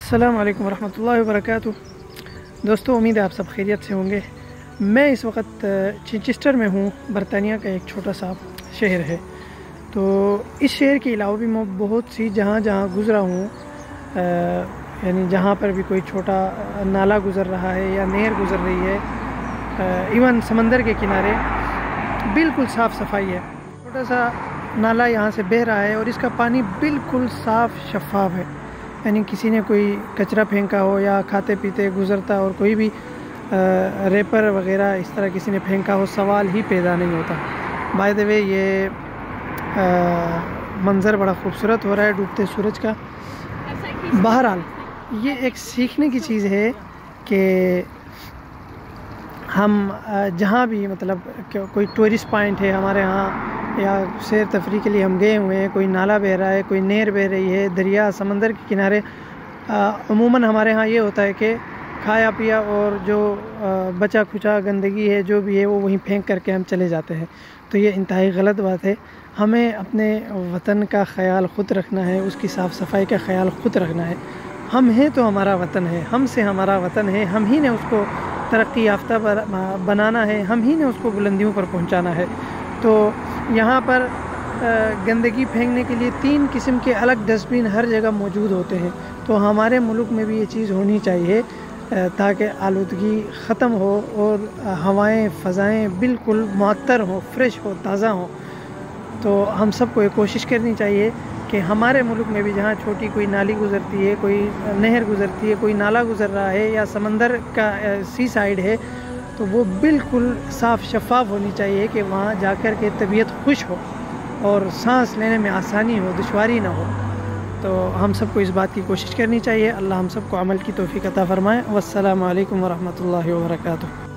السلام علیکم ورحمۃ اللہ وبرکاتہ۔ دوستو، امید ہے آپ سب خیریت سے ہوں گے۔ میں اس وقت چنچسٹر میں ہوں، برطانیہ کا ایک چھوٹا سا شہر ہے۔ تو اس شہر کے علاوہ بھی میں بہت سی جہاں گزرا ہوں، یعنی جہاں پر بھی کوئی چھوٹا نالا گزر رہا ہے یا نہر گزر رہی ہے، ایون سمندر کے کنارے بالکل صاف صفائی ہے۔ چھوٹا سا نالا یہاں سے بہہ رہا ہے اور اس کا پانی بالکل صاف شفاف ہے، یعنی کسی نے کوئی کچرا پھینکا ہو یا کھاتے پیتے گزرتا اور کوئی بھی ریپر وغیرہ اس طرح کسی نے پھینکا ہو، سوال ہی پیدا نہیں ہوتا۔ بائی دا وے، یہ منظر بڑا خوبصورت ہو رہا ہے ڈوبتے سورج کا۔ بہرحال یہ ایک سیکھنے کی چیز ہے کہ ہم جہاں بھی مطلب کوئی ٹورسٹ پوائنٹ ہے ہمارے ہاں یا سیر تفریح کے لیے ہم گئے ہوئے ہیں، کوئی نالا بہہ رہا ہے، کوئی نہر بہہ رہی ہے، دریا سمندر کے کنارے، عموماً ہمارے ہاں یہ ہوتا ہے کہ کھایا پیا اور جو بچا کھچا گندگی ہے جو بھی ہے وہ وہیں پھینک کر کے ہم چلے جاتے ہیں۔ تو یہ انتہائی غلط بات ہے۔ ہمیں اپنے وطن کا خیال خود رکھنا ہے، اس کی صاف صفائی کا خیال خود رکھنا ہے۔ ہم ہیں تو ہمارا وطن ہے، ہم سے ہمارا وطن ہے، ہم ہی نے اس کو ترقی یافتہ بنانا ہے، ہم ہی نے اس کو بلندیوں پر پہنچانا ہے۔ تو یہاں پر گندگی پھینکنے کے لیے 3 قسم کے الگ ڈسٹ بن ہر جگہ موجود ہوتے ہیں۔ تو ہمارے ملک میں بھی یہ چیز ہونی چاہیے تاکہ آلودگی ختم ہو اور ہوائیں فضائیں بالکل معطر ہوں، فریش ہو، تازہ ہوں۔ تو ہم سب کو یہ کوشش کرنی چاہیے کہ ہمارے ملک میں بھی جہاں چھوٹی کوئی نالی گزرتی ہے، کوئی نہر گزرتی ہے، کوئی نالا گزر رہا ہے یا سمندر کا سی سائیڈ ہے، تو وہ بالکل صاف شفاف ہونی چاہیے کہ وہاں جا کر کے طبیعت خوش ہو اور سانس لینے میں آسانی ہو، دشواری نہ ہو۔ تو ہم سب کو اس بات کی کوشش کرنی چاہیے۔ اللہ ہم سب کو عمل کی توفیق عطا فرمائے۔ والسلام علیکم ورحمۃ اللہ وبرکاتہ۔